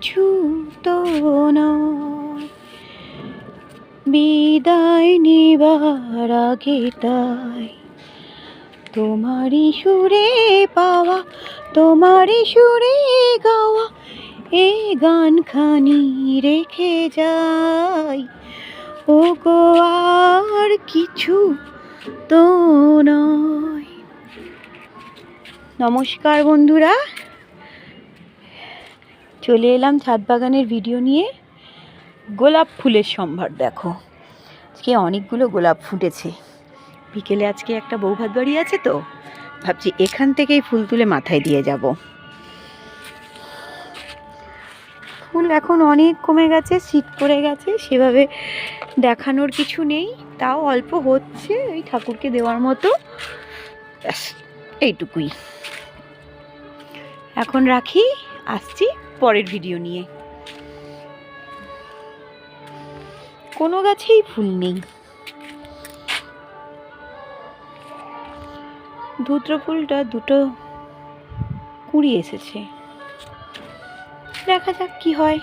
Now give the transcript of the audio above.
কিছু তো নয়, বিদায় নেবার আগে তাই তোমারই সুরে পাওয়া, তোমারই সুরে গাওয়া এই গানখানি রেখে যাই। ও গো আর কিছু তো নয়। নমস্কার বন্ধুরা, চলে এলাম ছাদ বাগানের ভিডিও নিয়ে। গোলাপ ফুলের সম্ভার দেখো, আজকে অনেকগুলো গোলাপ ফুটেছে। বিকেলে আজকে একটা বৌভাত বাড়ি আছে, তো ভাবছি এখান থেকেই ফুল তুলে মাথায় দিয়ে যাব। ফুল এখন অনেক কমে গেছে, শীত পড়ে গেছে, সেভাবে দেখানোর কিছু নেই, তাও অল্প হচ্ছে ওই ঠাকুরকে দেওয়ার মতো, ব্যাস এইটুকুই। এখন রাখি, আসছি পরের ভিডিও নিয়ে। কোনো গাছেই ফুল নেই। ধুত্র ফুলটা দুটো কুঁড়ি এসেছে, দেখা যাক কি হয়।